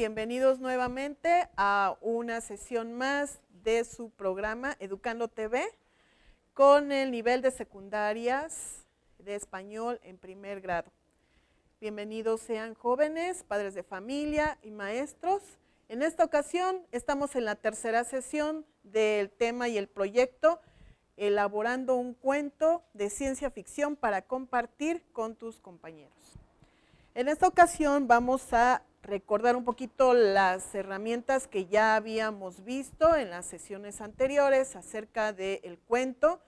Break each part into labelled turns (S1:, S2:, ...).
S1: Bienvenidos nuevamente a una sesión más de su programa Educando TV con el nivel de secundarias de español en primer grado. Bienvenidos sean jóvenes, padres de familia y maestros. En esta ocasión estamos en la tercera sesión del tema y el proyecto elaborando un cuento de ciencia ficción para compartir con tus compañeros. En esta ocasión vamos a recordar un poquito las herramientas que ya habíamos visto en las sesiones anteriores acerca del cuento,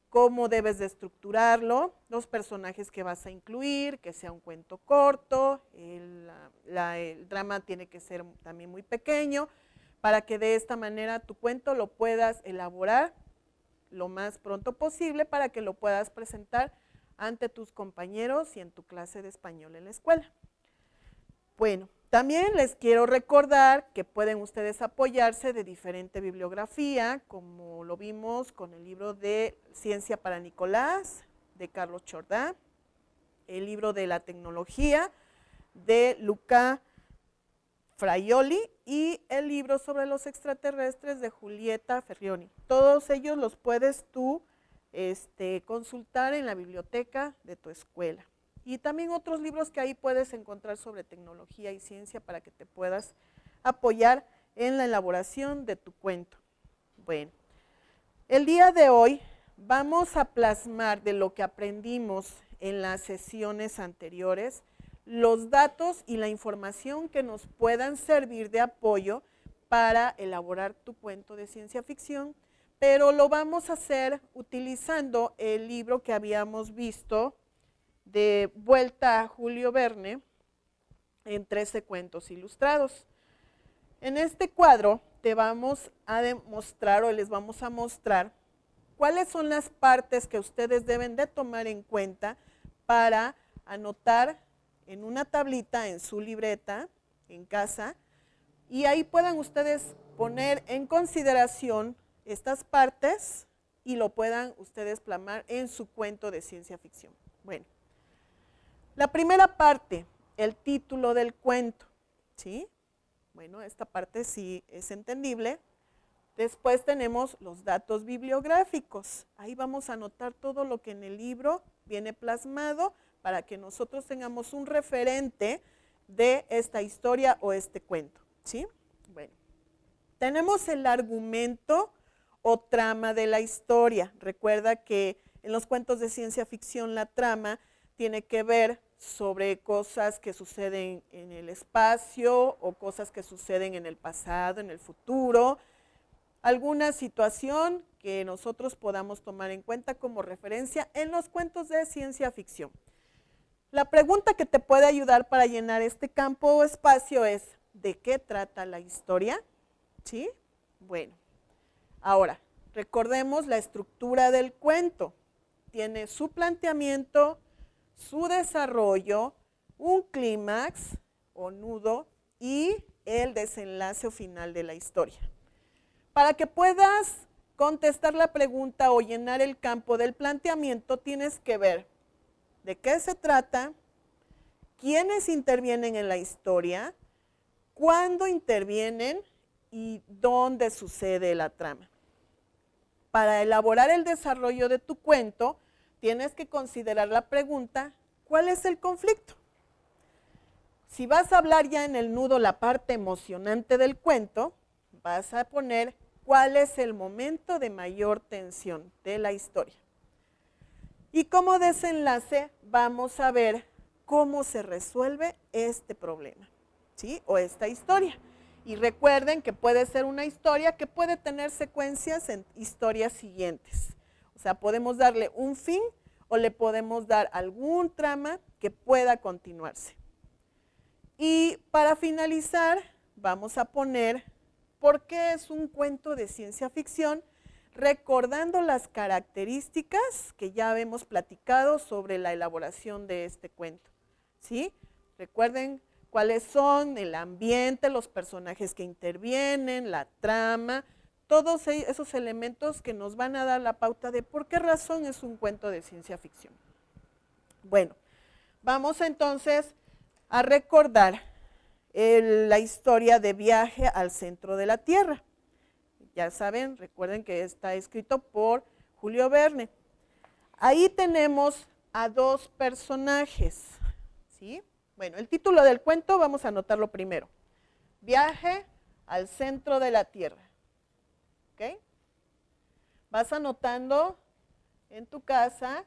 S1: cómo debes de estructurarlo, los personajes que vas a incluir, que sea un cuento corto, el drama tiene que ser también muy pequeño, para que de esta manera tu cuento lo puedas elaborar lo más pronto posible para que lo puedas presentar ante tus compañeros y en tu clase de español en la escuela. Bueno, también les quiero recordar que pueden ustedes apoyarse de diferente bibliografía, como lo vimos con el libro de Ciencia para Nicolás, de Carlos Chordá, el libro de la tecnología, de Luca Fraioli, y el libro sobre los extraterrestres de Julieta Ferrioni. Todos ellos los puedes tú consultar en la biblioteca de tu escuela. Y también otros libros que ahí puedes encontrar sobre tecnología y ciencia para que te puedas apoyar en la elaboración de tu cuento. Bueno, el día de hoy vamos a plasmar de lo que aprendimos en las sesiones anteriores, los datos y la información que nos puedan servir de apoyo para elaborar tu cuento de ciencia ficción, pero lo vamos a hacer utilizando el libro que habíamos visto de Vuelta a Julio Verne en 13 cuentos ilustrados. En este cuadro te vamos a demostrar o les vamos a mostrar cuáles son las partes que ustedes deben de tomar en cuenta para anotar en una tablita en su libreta en casa y ahí puedan ustedes poner en consideración estas partes y lo puedan ustedes plasmar en su cuento de ciencia ficción. Bueno, la primera parte, el título del cuento, ¿sí? Bueno, esta parte sí es entendible. Después tenemos los datos bibliográficos. Ahí vamos a anotar todo lo que en el libro viene plasmado para que nosotros tengamos un referente de esta historia o este cuento, ¿sí? Bueno, tenemos el argumento o trama de la historia. Recuerda que en los cuentos de ciencia ficción la trama tiene que ver sobre cosas que suceden en el espacio o cosas que suceden en el pasado, en el futuro, alguna situación que nosotros podamos tomar en cuenta como referencia en los cuentos de ciencia ficción. La pregunta que te puede ayudar para llenar este campo o espacio es, ¿de qué trata la historia? ¿Sí? Bueno, ahora, recordemos la estructura del cuento. Tiene su planteamiento, su desarrollo, un clímax o nudo y el desenlace o final de la historia. Para que puedas contestar la pregunta o llenar el campo del planteamiento, tienes que ver de qué se trata, quiénes intervienen en la historia, cuándo intervienen y dónde sucede la trama. Para elaborar el desarrollo de tu cuento, tienes que considerar la pregunta, ¿cuál es el conflicto? Si vas a hablar ya en el nudo la parte emocionante del cuento, vas a poner cuál es el momento de mayor tensión de la historia. Y como desenlace vamos a ver cómo se resuelve este problema, ¿sí? O esta historia. Y recuerden que puede ser una historia que puede tener secuencias en historias siguientes. O sea, podemos darle un fin o le podemos dar algún trama que pueda continuarse. Y para finalizar, vamos a poner por qué es un cuento de ciencia ficción, recordando las características que ya hemos platicado sobre la elaboración de este cuento, ¿sí? Recuerden cuáles son el ambiente, los personajes que intervienen, la trama, todos esos elementos que nos van a dar la pauta de por qué razón es un cuento de ciencia ficción. Bueno, vamos entonces a recordar la historia de Viaje al centro de la Tierra. Ya saben, recuerden que está escrito por Julio Verne. Ahí tenemos a dos personajes, ¿sí? Bueno, el título del cuento vamos a anotarlo primero. Viaje al centro de la Tierra. ¿Ok? Vas anotando en tu casa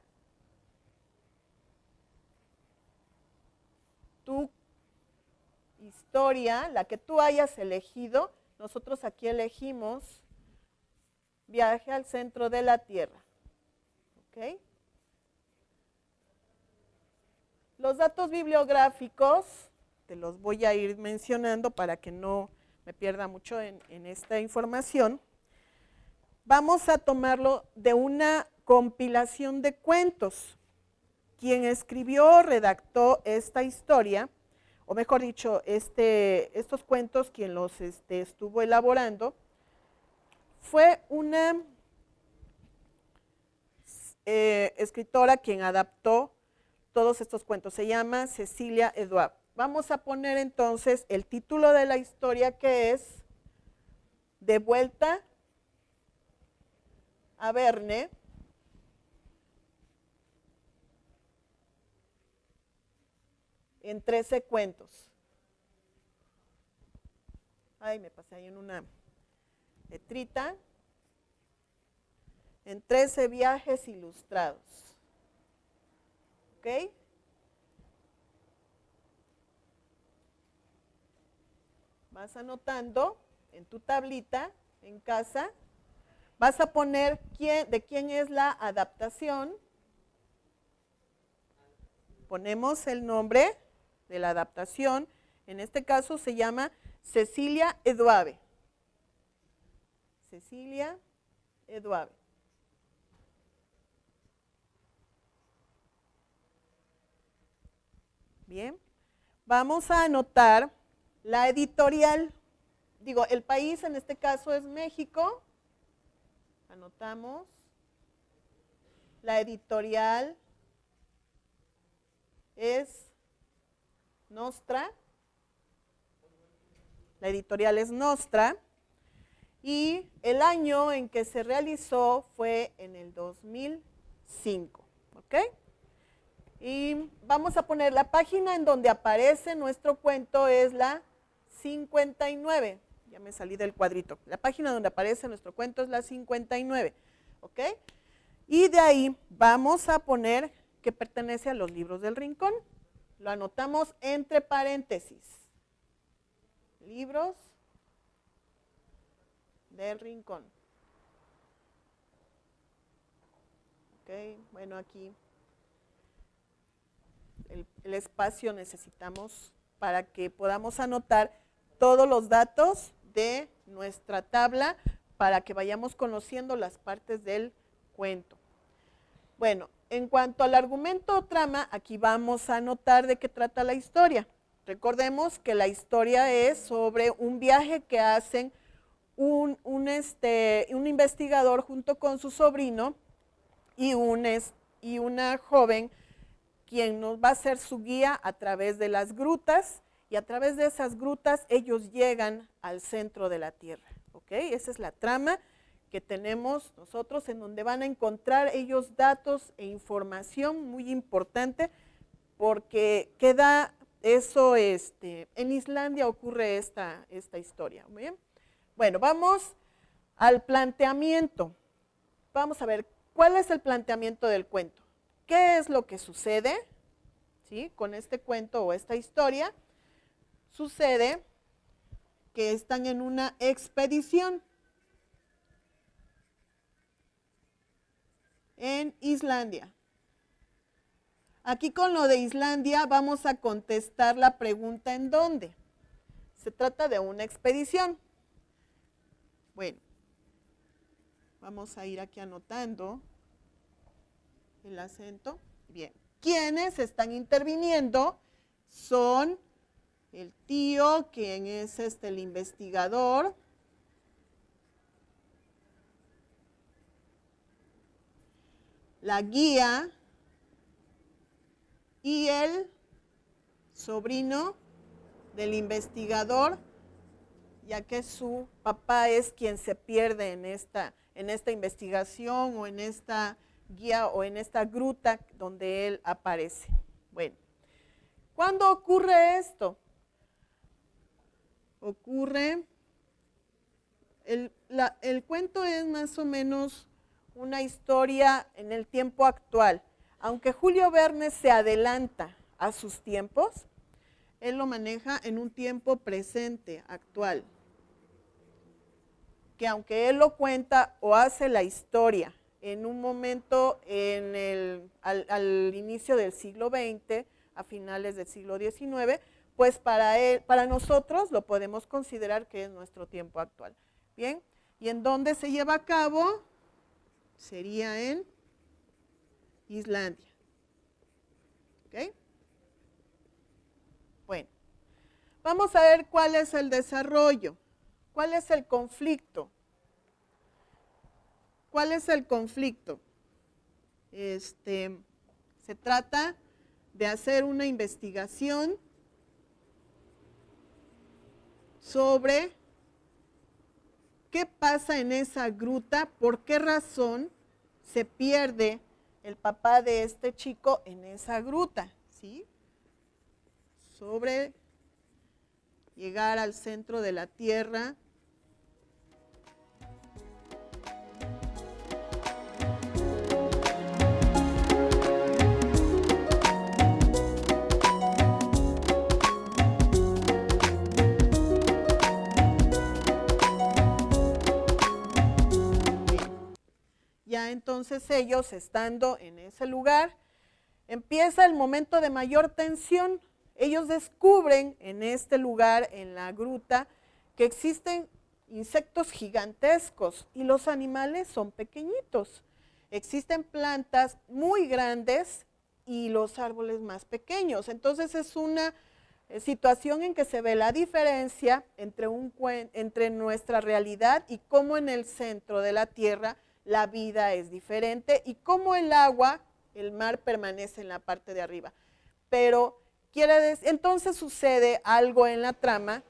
S1: tu historia, la que tú hayas elegido. Nosotros aquí elegimos Viaje al centro de la Tierra. ¿Ok? Los datos bibliográficos te los voy a ir mencionando para que no me pierda mucho en esta información. Vamos a tomarlo de una compilación de cuentos. Quien escribió o redactó esta historia, o mejor dicho, estos cuentos, quien los estuvo elaborando, fue una escritora quien adaptó todos estos cuentos. Se llama Cecilia Eduard. Vamos a poner entonces el título de la historia, que es De vuelta a Verne, en 13 cuentos. Ay, me pasé ahí en una letrita. En 13 viajes ilustrados. ¿Ok? Vas anotando en tu tablita, en casa. Vas a poner de quién es la adaptación. Ponemos el nombre de la adaptación. En este caso se llama Cecilia Eduard. Cecilia Eduard. Bien. Vamos a anotar la editorial. Digo, el país en este caso es México. Anotamos. La editorial es Nostra. La editorial es Nostra. Y el año en que se realizó fue en el 2005. ¿Ok? Y vamos a poner la página en donde aparece nuestro cuento, es la 59. Ya me salí del cuadrito. La página donde aparece nuestro cuento es la 59. ¿Ok? Y de ahí vamos a poner que pertenece a los libros del Rincón. Lo anotamos entre paréntesis. Libros del Rincón. Ok, bueno, aquí el espacio necesitamos para que podamos anotar todos los datos de nuestra tabla para que vayamos conociendo las partes del cuento. Bueno, en cuanto al argumento o trama, aquí vamos a anotar de qué trata la historia. Recordemos que la historia es sobre un viaje que hacen un investigador junto con su sobrino y una joven quien nos va a ser su guía a través de las grutas, y a través de esas grutas ellos llegan al centro de la Tierra. ¿Ok? Esa es la trama que tenemos nosotros, en donde van a encontrar ellos datos e información muy importante, porque queda eso, en Islandia ocurre esta historia. ¿Muy bien? Bueno, vamos al planteamiento. Vamos a ver, ¿cuál es el planteamiento del cuento? ¿Qué es lo que sucede? ¿Sí? Con este cuento o esta historia, sucede que están en una expedición en Islandia. Aquí con lo de Islandia vamos a contestar la pregunta ¿en dónde? Se trata de una expedición. Bueno, vamos a ir aquí anotando el acento. Bien. Quienes están interviniendo son el tío, quien es el investigador, la guía y el sobrino del investigador, ya que su papá es quien se pierde en esta investigación o en esta guía o en esta gruta donde él aparece. Bueno, ¿cuándo ocurre esto? Ocurre, el cuento es más o menos una historia en el tiempo actual. Aunque Julio Verne se adelanta a sus tiempos, él lo maneja en un tiempo presente, actual. Que aunque él lo cuenta o hace la historia en un momento al inicio del siglo XX, a finales del siglo XIX, pues para nosotros lo podemos considerar que es nuestro tiempo actual. Bien, ¿y en dónde se lleva a cabo? Sería en Islandia. ¿Ok? Bueno, vamos a ver cuál es el desarrollo, cuál es el conflicto. ¿Cuál es el conflicto? Se trata de hacer una investigación sobre qué pasa en esa gruta, por qué razón se pierde el papá de este chico en esa gruta, ¿sí? Sobre llegar al centro de la Tierra. Ya entonces ellos, estando en ese lugar, empieza el momento de mayor tensión. Ellos descubren en este lugar, en la gruta, que existen insectos gigantescos y los animales son pequeñitos. Existen plantas muy grandes y los árboles más pequeños. Entonces es una situación en que se ve la diferencia entre nuestra realidad y cómo en el centro de la Tierra la vida es diferente y cómo el agua, el mar, permanece en la parte de arriba. Pero entonces sucede algo en la trama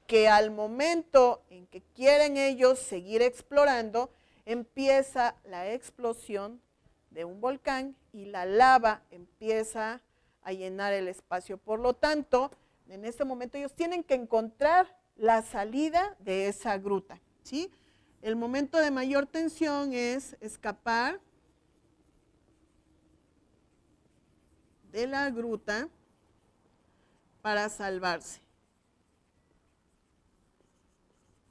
S1: que al momento en que quieren ellos seguir explorando, empieza la explosión de un volcán y la lava empieza a llenar el espacio. Por lo tanto, en este momento ellos tienen que encontrar la salida de esa gruta, ¿sí? El momento de mayor tensión es escapar de la gruta para salvarse.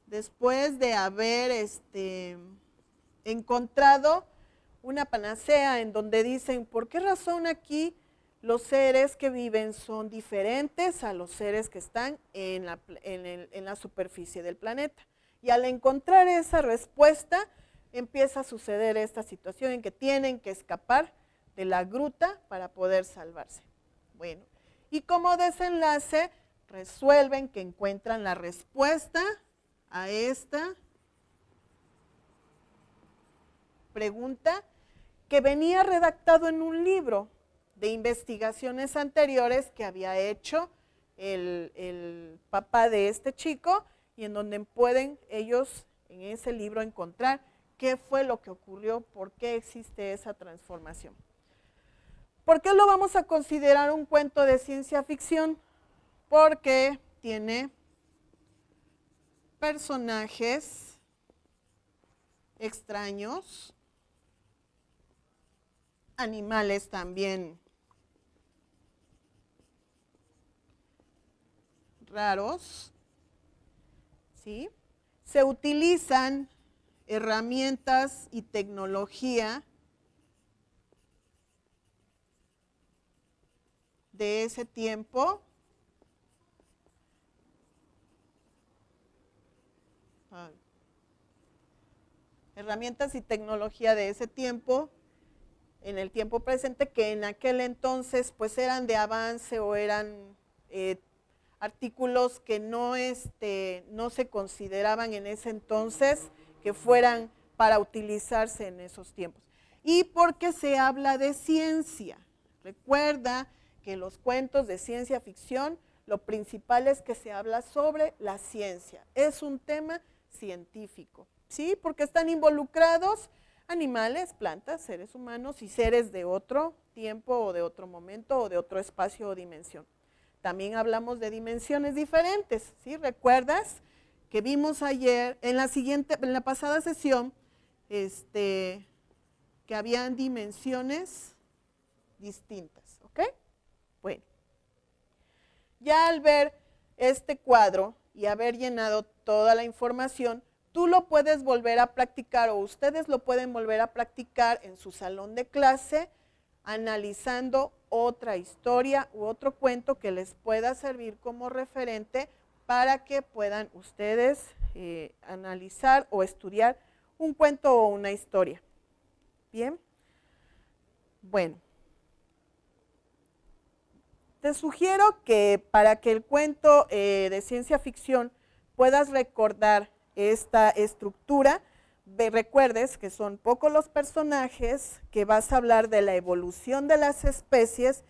S1: Después de haber encontrado una panacea en donde dicen, ¿por qué razón aquí los seres que viven son diferentes a los seres que están en la superficie del planeta? Y al encontrar esa respuesta, empieza a suceder esta situación en que tienen que escapar de la gruta para poder salvarse. Bueno, y como desenlace, resuelven que encuentran la respuesta a esta pregunta que venía redactado en un libro de investigaciones anteriores que había hecho el papá de este chico, y en donde pueden ellos en ese libro encontrar qué fue lo que ocurrió, por qué existe esa transformación. ¿Por qué lo vamos a considerar un cuento de ciencia ficción? Porque tiene personajes extraños, animales también raros, ¿sí? Se utilizan herramientas y tecnología de ese tiempo. Herramientas y tecnología de ese tiempo, en el tiempo presente, que en aquel entonces pues eran de avance o eran artículos que no se consideraban en ese entonces que fueran para utilizarse en esos tiempos. Y porque se habla de ciencia. Recuerda que los cuentos de ciencia ficción lo principal es que se habla sobre la ciencia. Es un tema científico, ¿sí? Porque están involucrados animales, plantas, seres humanos y seres de otro tiempo o de otro momento o de otro espacio o dimensión. También hablamos de dimensiones diferentes, ¿sí? ¿Recuerdas que vimos ayer, en la pasada sesión, que habían dimensiones distintas, ¿ok? Bueno, ya al ver este cuadro y haber llenado toda la información, tú lo puedes volver a practicar o ustedes lo pueden volver a practicar en su salón de clase analizando otra historia u otro cuento que les pueda servir como referente para que puedan ustedes analizar o estudiar un cuento o una historia. ¿Bien? Bueno, te sugiero que para que el cuento de ciencia ficción puedas recordar esta estructura, recuerdes que son pocos los personajes, que vas a hablar de la evolución de las especies,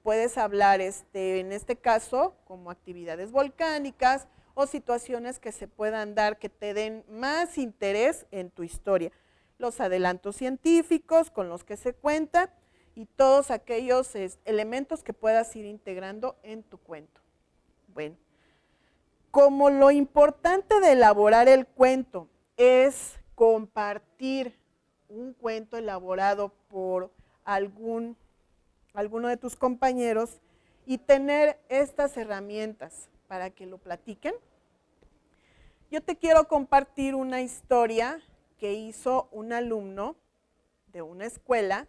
S1: puedes hablar en este caso como actividades volcánicas o situaciones que se puedan dar que te den más interés en tu historia. Los adelantos científicos con los que se cuenta y todos aquellos elementos que puedas ir integrando en tu cuento. Bueno, como lo importante de elaborar el cuento es compartir un cuento elaborado por alguno de tus compañeros y tener estas herramientas para que lo platiquen, yo te quiero compartir una historia que hizo un alumno de una escuela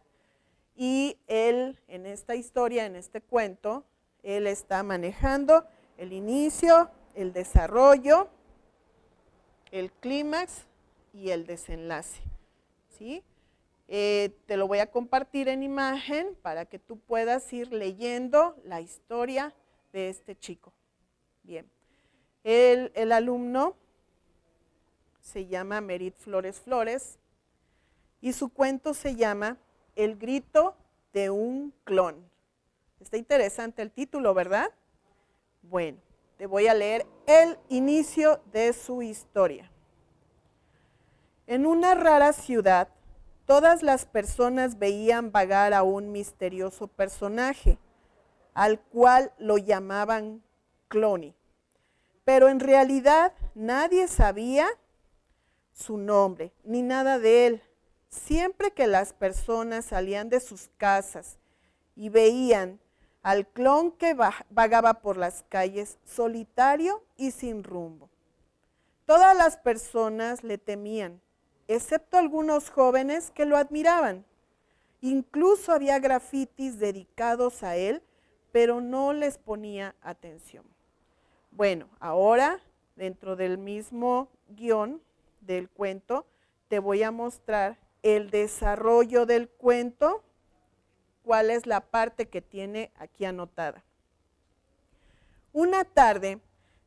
S1: y él en esta historia, en este cuento, él está manejando el inicio, el desarrollo, el clímax y el desenlace, ¿sí? Te lo voy a compartir en imagen para que tú puedas ir leyendo la historia de este chico. Bien, el alumno se llama Merit Flores Flores y su cuento se llama El grito de un clon. Está interesante el título, ¿verdad? Bueno, te voy a leer el inicio de su historia. En una rara ciudad, todas las personas veían vagar a un misterioso personaje, al cual lo llamaban Clony. Pero en realidad nadie sabía su nombre, ni nada de él. Siempre que las personas salían de sus casas y veían al clon que vagaba por las calles solitario y sin rumbo, todas las personas le temían, excepto algunos jóvenes que lo admiraban. Incluso había grafitis dedicados a él, pero no les ponía atención. Bueno, ahora, dentro del mismo guión del cuento, te voy a mostrar el desarrollo del cuento, cuál es la parte que tiene aquí anotada. Una tarde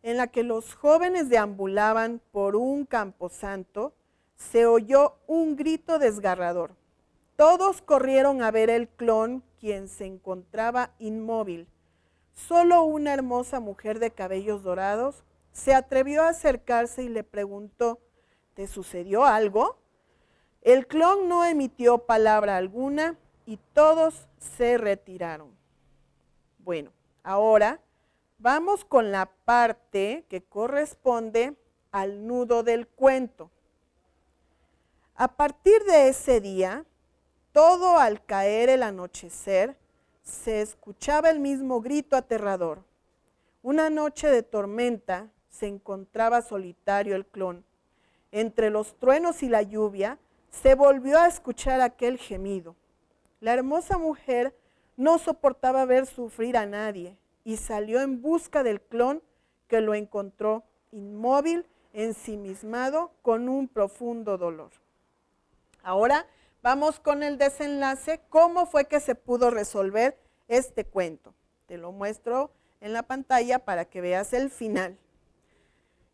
S1: en la que los jóvenes deambulaban por un camposanto, se oyó un grito desgarrador. Todos corrieron a ver el clon, quien se encontraba inmóvil. Solo una hermosa mujer de cabellos dorados se atrevió a acercarse y le preguntó, ¿te sucedió algo? El clon no emitió palabra alguna y todos se retiraron. Bueno, ahora vamos con la parte que corresponde al nudo del cuento. A partir de ese día, todo al caer el anochecer, se escuchaba el mismo grito aterrador. Una noche de tormenta se encontraba solitario el clon. Entre los truenos y la lluvia, se volvió a escuchar aquel gemido. La hermosa mujer no soportaba ver sufrir a nadie y salió en busca del clon, que lo encontró inmóvil, ensimismado, con un profundo dolor. Ahora vamos con el desenlace, cómo fue que se pudo resolver este cuento. Te lo muestro en la pantalla para que veas el final.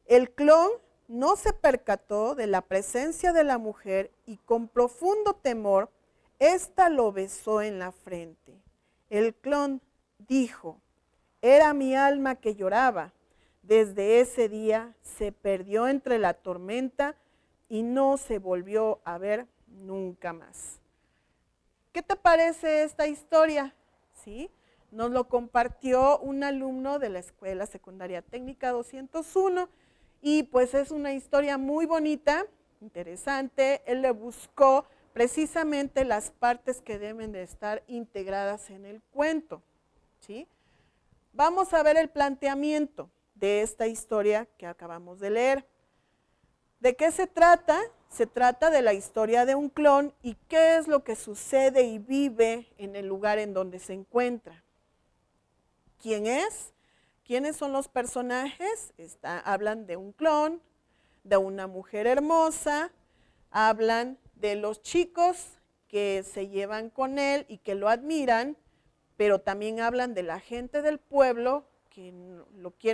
S1: El clon no se percató de la presencia de la mujer y con profundo temor, ésta lo besó en la frente. El clon dijo, Era mi alma que lloraba. Desde ese día se perdió entre la tormenta y no se volvió a ver nunca más. ¿Qué te parece esta historia? ¿Sí? Nos lo compartió un alumno de la Escuela Secundaria Técnica 201 y pues es una historia muy bonita, interesante. Él le buscó precisamente las partes que deben de estar integradas en el cuento. ¿Sí? Vamos a ver el planteamiento de esta historia que acabamos de leer. ¿De qué se trata? Se trata de la historia de un clon y qué es lo que sucede y vive en el lugar en donde se encuentra. ¿Quién es? ¿Quiénes son los personajes? Hablan de un clon, de una mujer hermosa, hablan de los chicos que se llevan con él y que lo admiran, pero también hablan de la gente del pueblo que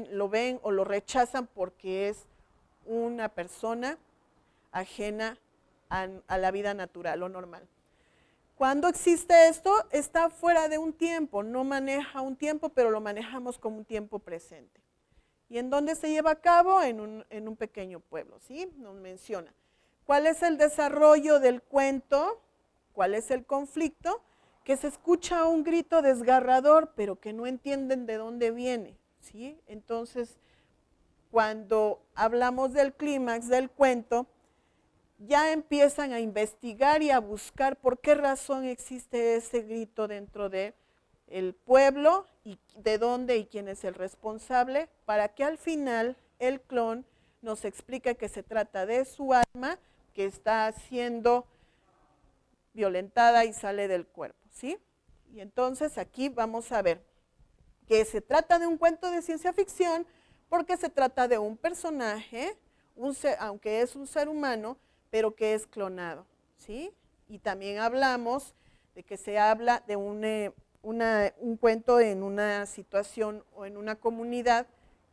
S1: lo ven o lo rechazan porque es una persona ajena a la vida natural o normal. Cuando existe esto, está fuera de un tiempo, no maneja un tiempo, pero lo manejamos como un tiempo presente. ¿Y en dónde se lleva a cabo? En un pequeño pueblo, ¿sí? Nos menciona. ¿Cuál es el desarrollo del cuento? ¿Cuál es el conflicto? Que se escucha un grito desgarrador, pero que no entienden de dónde viene, ¿sí? Entonces, cuando hablamos del clímax del cuento, ya empiezan a investigar y a buscar por qué razón existe ese grito dentro del pueblo y de dónde y quién es el responsable, para que al final el clon nos explique que se trata de su alma que está siendo violentada y sale del cuerpo, ¿sí? Y entonces aquí vamos a ver que se trata de un cuento de ciencia ficción porque se trata de un personaje, aunque es un ser humano, pero que es clonado, ¿sí? Y también hablamos de que se habla de un cuento en una situación o en una comunidad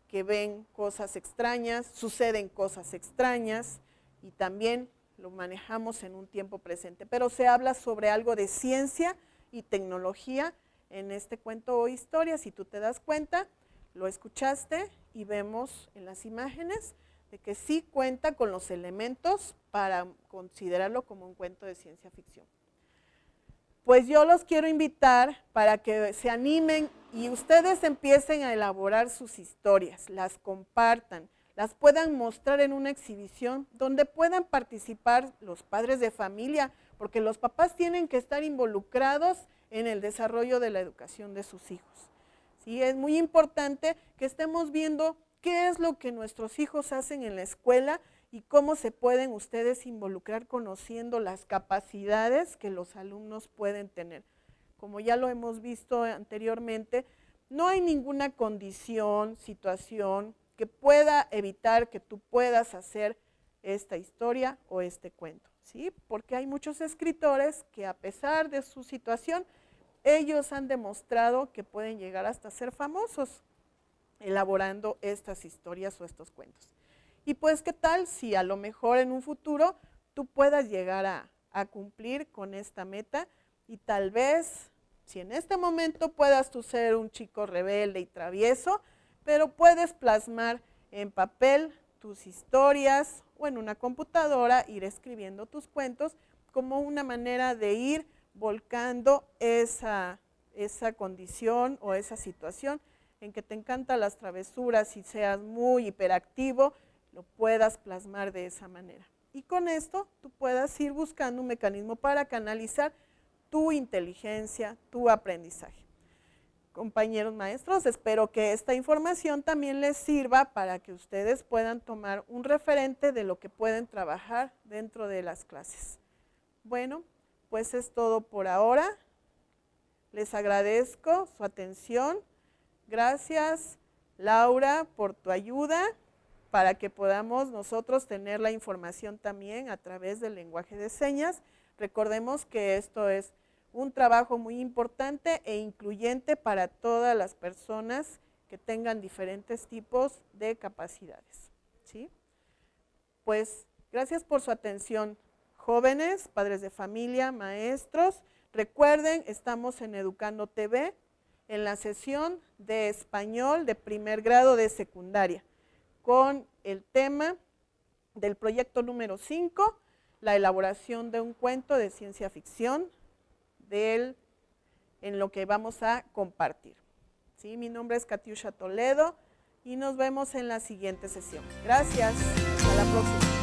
S1: que ven cosas extrañas, suceden cosas extrañas y también lo manejamos en un tiempo presente, pero se habla sobre algo de ciencia y tecnología en este cuento o historia. Si tú te das cuenta, lo escuchaste y vemos en las imágenes de que sí cuenta con los elementos para considerarlo como un cuento de ciencia ficción. Pues yo los quiero invitar para que se animen y ustedes empiecen a elaborar sus historias, las compartan, las puedan mostrar en una exhibición donde puedan participar los padres de familia, porque los papás tienen que estar involucrados en el desarrollo de la educación de sus hijos. ¿Sí? Es muy importante que estemos viendo qué es lo que nuestros hijos hacen en la escuela y cómo se pueden ustedes involucrar conociendo las capacidades que los alumnos pueden tener. Como ya lo hemos visto anteriormente, no hay ninguna condición, situación que pueda evitar que tú puedas hacer esta historia o este cuento, ¿sí? Porque hay muchos escritores que a pesar de su situación, ellos han demostrado que pueden llegar hasta ser famosos elaborando estas historias o estos cuentos. Y pues, ¿qué tal si a lo mejor en un futuro tú puedas llegar a cumplir con esta meta y tal vez, si en este momento puedas tú ser un chico rebelde y travieso, pero puedes plasmar en papel tus historias o en una computadora ir escribiendo tus cuentos como una manera de ir volcando esa condición o esa situación en que te encantan las travesuras y seas muy hiperactivo, lo puedas plasmar de esa manera. Y con esto tú puedas ir buscando un mecanismo para canalizar tu inteligencia, tu aprendizaje. Compañeros maestros, espero que esta información también les sirva para que ustedes puedan tomar un referente de lo que pueden trabajar dentro de las clases. Bueno, pues es todo por ahora. Les agradezco su atención. Gracias, Laura, por tu ayuda para que podamos nosotros tener la información también a través del lenguaje de señas. Recordemos que esto es un trabajo muy importante e incluyente para todas las personas que tengan diferentes tipos de capacidades, ¿sí? Pues gracias por su atención, jóvenes, padres de familia, maestros. Recuerden, estamos en Educando TV. en la sesión de español de primer grado de secundaria, con el tema del proyecto número 5, la elaboración de un cuento de ciencia ficción en lo que vamos a compartir. ¿Sí? Mi nombre es Katiusha Toledo y nos vemos en la siguiente sesión. Gracias, hasta la próxima.